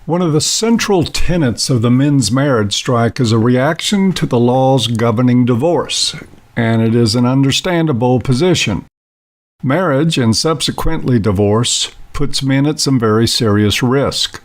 One of the central tenets of the men's marriage strike is a reaction to the laws governing divorce, and it is an understandable position. Marriage, and subsequently divorce, puts men at some very serious risk.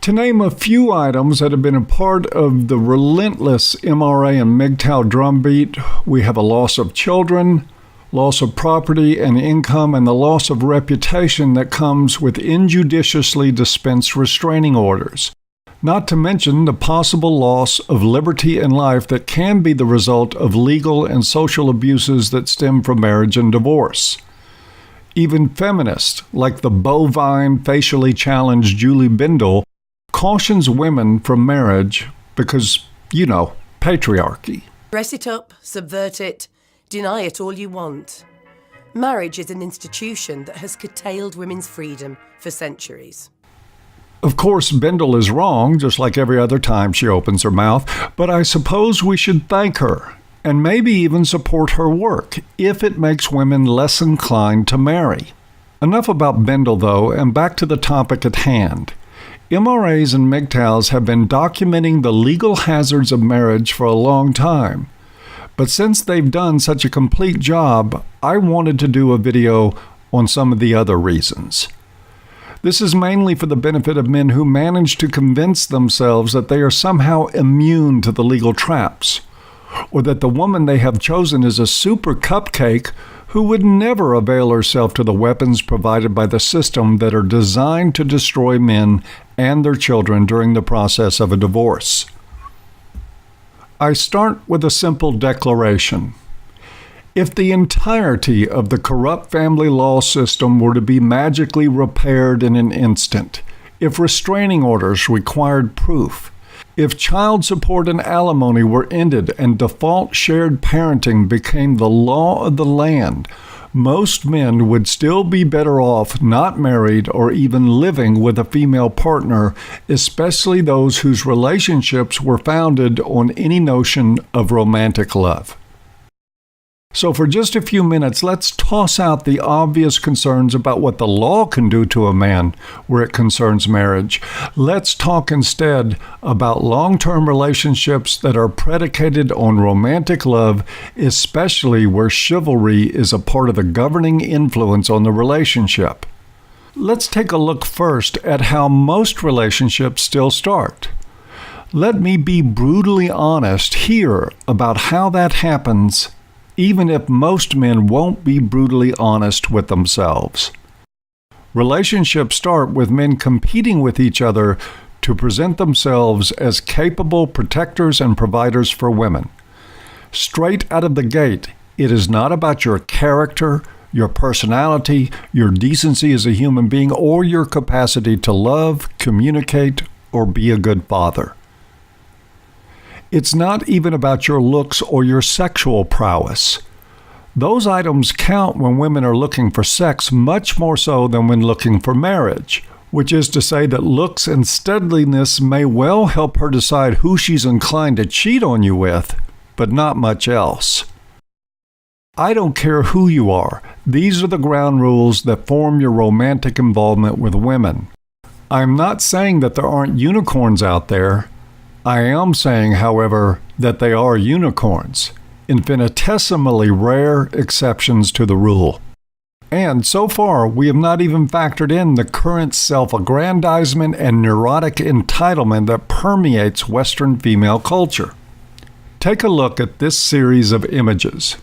To name a few items that have been a part of the relentless MRA and MGTOW drumbeat, we have a loss of children, loss of property and income, and the loss of reputation that comes with injudiciously dispensed restraining orders, not to mention the possible loss of liberty and life that can be the result of legal and social abuses that stem from marriage and divorce. Even feminists, like the bovine, facially challenged Julie Bindel, cautions women from marriage because, patriarchy. Dress it up, subvert it, deny it all you want. Marriage is an institution that has curtailed women's freedom for centuries. Of course, Bindel is wrong, just like every other time she opens her mouth, but I suppose we should thank her, and maybe even support her work, if it makes women less inclined to marry. Enough about Bindel, though, and back to the topic at hand. MRAs and MGTOWs have been documenting the legal hazards of marriage for a long time. But since they've done such a complete job, I wanted to do a video on some of the other reasons. This is mainly for the benefit of men who manage to convince themselves that they are somehow immune to the legal traps, or that the woman they have chosen is a super cupcake who would never avail herself to the weapons provided by the system that are designed to destroy men and their children during the process of a divorce. I start with a simple declaration. If the entirety of the corrupt family law system were to be magically repaired in an instant, if restraining orders required proof, if child support and alimony were ended and default shared parenting became the law of the land, most men would still be better off not married or even living with a female partner, especially those whose relationships were founded on any notion of romantic love. So for just a few minutes, let's toss out the obvious concerns about what the law can do to a man where it concerns marriage. Let's talk instead about long-term relationships that are predicated on romantic love, especially where chivalry is a part of the governing influence on the relationship. Let's take a look first at how most relationships still start. Let me be brutally honest here about how that happens, even if most men won't be brutally honest with themselves. Relationships start with men competing with each other to present themselves as capable protectors and providers for women. Straight out of the gate, it is not about your character, your personality, your decency as a human being, or your capacity to love, communicate, or be a good father. It's not even about your looks or your sexual prowess. Those items count when women are looking for sex much more so than when looking for marriage, which is to say that looks and steadiness may well help her decide who she's inclined to cheat on you with, but not much else. I don't care who you are. These are the ground rules that form your romantic involvement with women. I'm not saying that there aren't unicorns out there. I am saying, however, that they are unicorns, infinitesimally rare exceptions to the rule. And so far, we have not even factored in the current self-aggrandizement and neurotic entitlement that permeates Western female culture. Take a look at this series of images.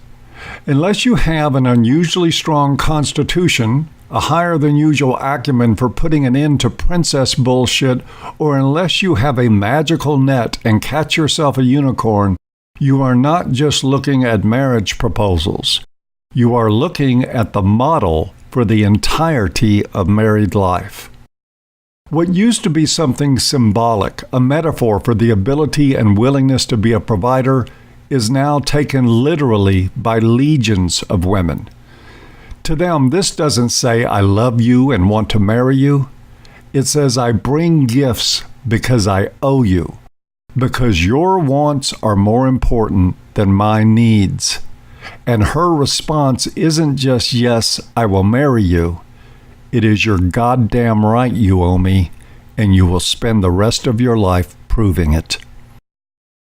Unless you have an unusually strong constitution, a higher than usual acumen for putting an end to princess bullshit, or unless you have a magical net and catch yourself a unicorn, you are not just looking at marriage proposals. You are looking at the model for the entirety of married life. What used to be something symbolic, a metaphor for the ability and willingness to be a provider, is now taken literally by legions of women. To them, this doesn't say, "I love you and want to marry you." It says, "I bring gifts because I owe you, because your wants are more important than my needs." And her response isn't just, "Yes, I will marry you." It is, "You're goddamn right you owe me, and you will spend the rest of your life proving it.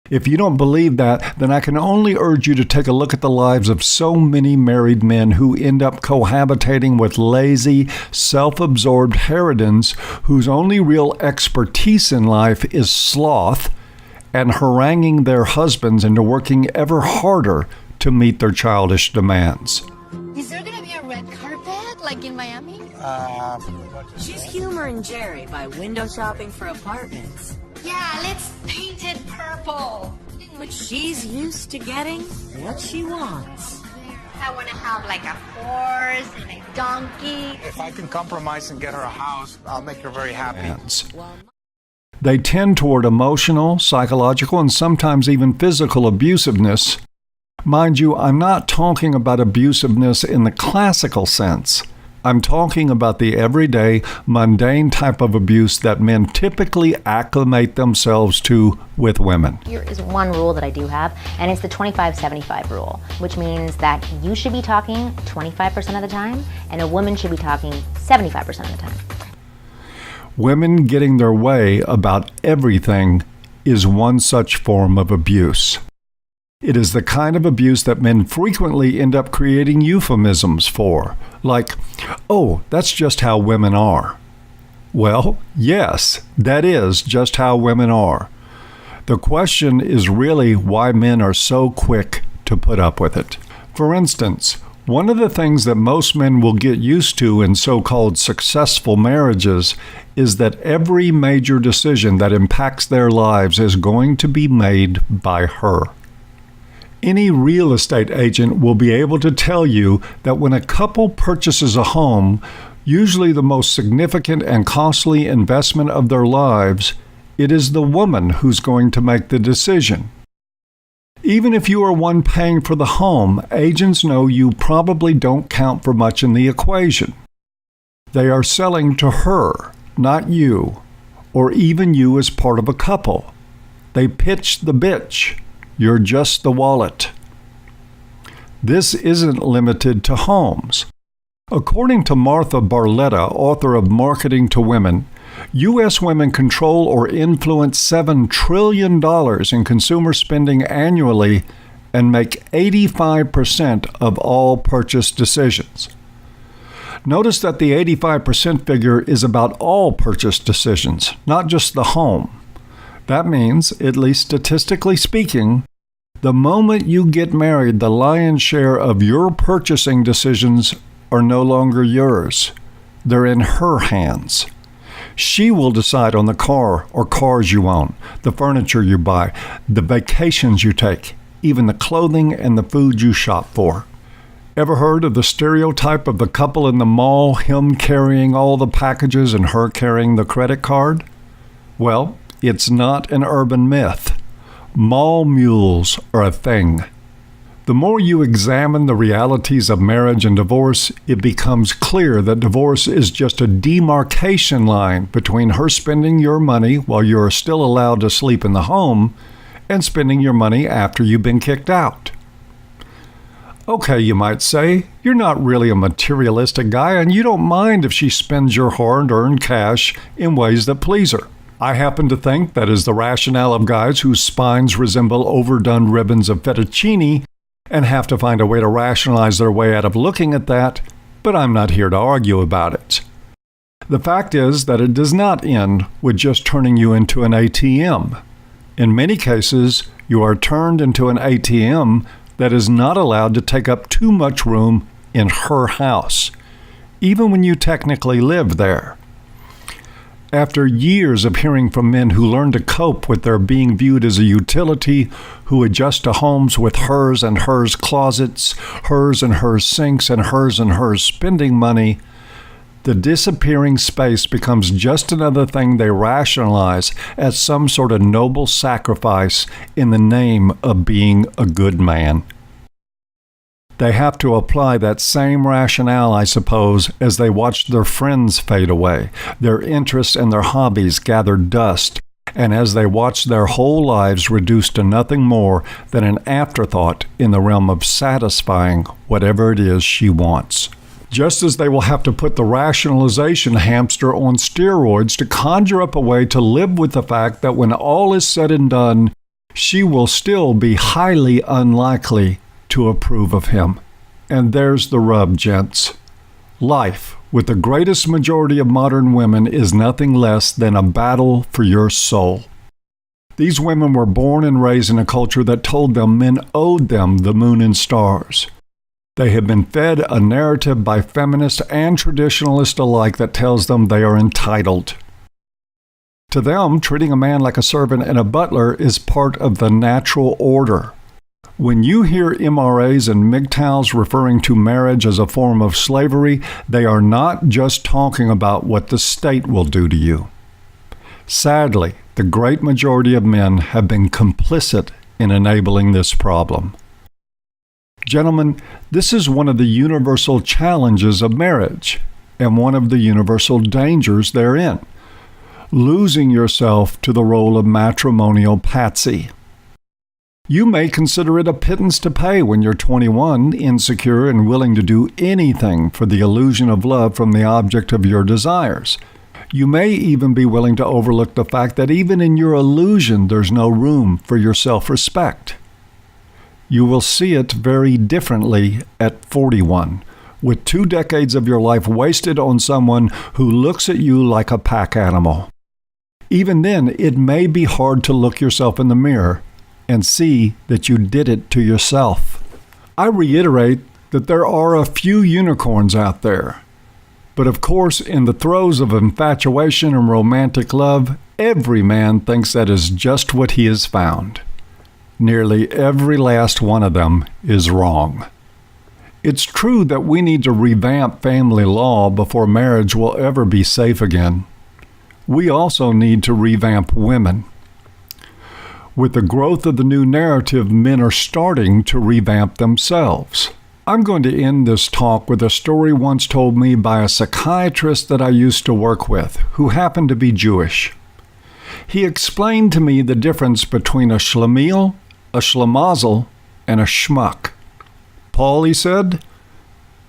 If you don't believe that, then I can only urge you to take a look at the lives of so many married men who end up cohabitating with lazy, self-absorbed harridans whose only real expertise in life is sloth and haranguing their husbands into working ever harder to meet their childish demands. Is there gonna be a red carpet like in Miami? She's humoring Jerry by window shopping for apartments. Yeah, let's paint it purple. But she's used to getting what she wants. I want to have like a horse and a donkey. If I can compromise and get her a house, I'll make her very happy. They tend toward emotional, psychological, and sometimes even physical abusiveness. Mind you, I'm not talking about abusiveness in the classical sense. I'm talking about the everyday, mundane type of abuse that men typically acclimate themselves to with women. Here is one rule that I do have, and it's the 25-75 rule, which means that you should be talking 25% of the time, and a woman should be talking 75% of the time. Women getting their way about everything is one such form of abuse. It is the kind of abuse that men frequently end up creating euphemisms for, like, oh, that's just how women are. Well, yes, that is just how women are. The question is really why men are so quick to put up with it. For instance, one of the things that most men will get used to in so-called successful marriages is that every major decision that impacts their lives is going to be made by her. Any real estate agent will be able to tell you that when a couple purchases a home, usually the most significant and costly investment of their lives, it is the woman who's going to make the decision. Even if you are one paying for the home, agents know you probably don't count for much in the equation. They are selling to her, not you, or even you as part of a couple. They pitch the bitch. You're just the wallet. This isn't limited to homes. According to Martha Barletta, author of Marketing to Women, U.S. women control or influence $7 trillion in consumer spending annually and make 85% of all purchase decisions. Notice that the 85% figure is about all purchase decisions, not just the home. That means, at least statistically speaking, the moment you get married, the lion's share of your purchasing decisions are no longer yours. They're in her hands. She will decide on the car or cars you own, the furniture you buy, the vacations you take, even the clothing and the food you shop for. Ever heard of the stereotype of the couple in the mall, him carrying all the packages and her carrying the credit card? Well, it's not an urban myth. Mall mules are a thing. The more you examine the realities of marriage and divorce, it becomes clear that divorce is just a demarcation line between her spending your money while you are still allowed to sleep in the home and spending your money after you've been kicked out. Okay, you might say, you're not really a materialistic guy and you don't mind if she spends your hard-earned cash in ways that please her. I happen to think that is the rationale of guys whose spines resemble overdone ribbons of fettuccine and have to find a way to rationalize their way out of looking at that, but I'm not here to argue about it. The fact is that it does not end with just turning you into an ATM. In many cases, you are turned into an ATM that is not allowed to take up too much room in her house, even when you technically live there. After years of hearing from men who learn to cope with their being viewed as a utility, who adjust to homes with hers and hers closets, hers and hers sinks, and hers spending money, the disappearing space becomes just another thing they rationalize as some sort of noble sacrifice in the name of being a good man. They have to apply that same rationale, I suppose, as they watch their friends fade away, their interests and their hobbies gather dust, and as they watch their whole lives reduced to nothing more than an afterthought in the realm of satisfying whatever it is she wants. just as they will have to put the rationalization hamster on steroids to conjure up a way to live with the fact that when all is said and done, she will still be highly unlikely to approve of him. And there's the rub, gents. Life, with the greatest majority of modern women, is nothing less than a battle for your soul. These women were born and raised in a culture that told them men owed them the moon and stars. They have been fed a narrative by feminists and traditionalists alike that tells them they are entitled. To them, treating a man like a servant and a butler is part of the natural order. When you hear MRAs and MGTOWs referring to marriage as a form of slavery, they are not just talking about what the state will do to you. Sadly, the great majority of men have been complicit in enabling this problem. Gentlemen, this is one of the universal challenges of marriage and one of the universal dangers therein. Losing yourself to the role of matrimonial patsy. You may consider it a pittance to pay when you're 21, insecure, and willing to do anything for the illusion of love from the object of your desires. You may even be willing to overlook the fact that even in your illusion, there's no room for your self-respect. You will see it very differently at 41, with 2 decades of your life wasted on someone who looks at you like a pack animal. Even then, it may be hard to look yourself in the mirror and see that you did it to yourself. I reiterate that there are a few unicorns out there. But of course, in the throes of infatuation and romantic love, every man thinks that is just what he has found. Nearly every last one of them is wrong. It's true that we need to revamp family law before marriage will ever be safe again. We also need to revamp women. With the growth of the new narrative, men are starting to revamp themselves. I'm going to end this talk with a story once told me by a psychiatrist that I used to work with, who happened to be Jewish. He explained to me the difference between a schlemiel, a schlemazel, and a schmuck. Paul, he said,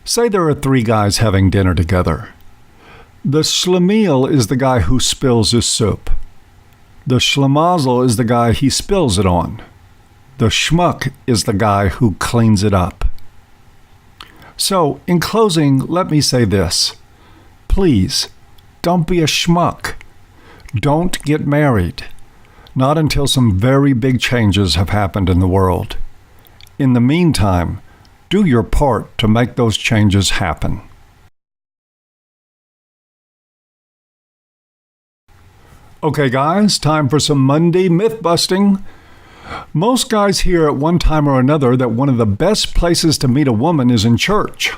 say there are 3 guys having dinner together. The schlemiel is the guy who spills his soup. The schlemazel is the guy he spills it on. The schmuck is the guy who cleans it up. So, in closing, let me say this. Please, don't be a schmuck. Don't get married. Not until some very big changes have happened in the world. In the meantime, do your part to make those changes happen. Okay, guys, time for some Monday myth busting. Most guys hear at one time or another that one of the best places to meet a woman is in church.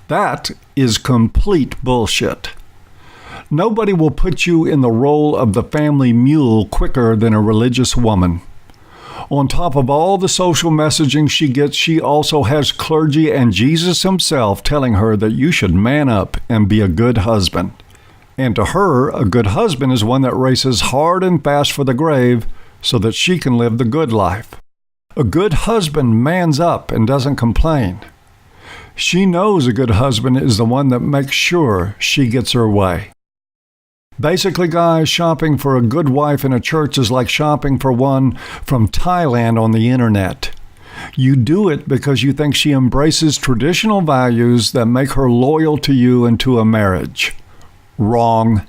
That is complete bullshit. Nobody will put you in the role of the family mule quicker than a religious woman. On top of all the social messaging she gets, she also has clergy and Jesus himself telling her that you should man up and be a good husband. And to her, a good husband is one that races hard and fast for the grave so that she can live the good life. A good husband mans up and doesn't complain. She knows a good husband is the one that makes sure she gets her way. Basically, guys, shopping for a good wife in a church is like shopping for one from Thailand on the internet. You do it because you think she embraces traditional values that make her loyal to you and to a marriage. Wrong.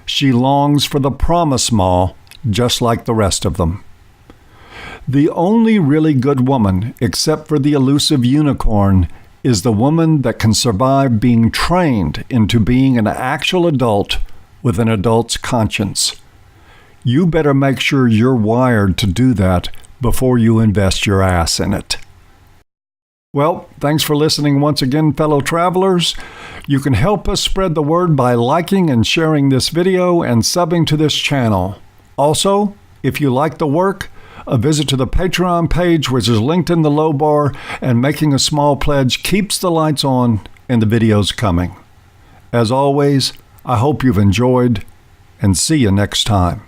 She longs for the promise mall, just like the rest of them. The only really good woman, except for the elusive unicorn, is the woman that can survive being trained into being an actual adult with an adult's conscience. You better make sure you're wired to do that before you invest your ass in it. Well, thanks for listening once again, fellow travelers. You can help us spread the word by liking and sharing this video and subbing to this channel. Also, if you like the work, a visit to the Patreon page, which is linked in the low bar, and making a small pledge keeps the lights on and the videos coming. As always, I hope you've enjoyed, and see you next time.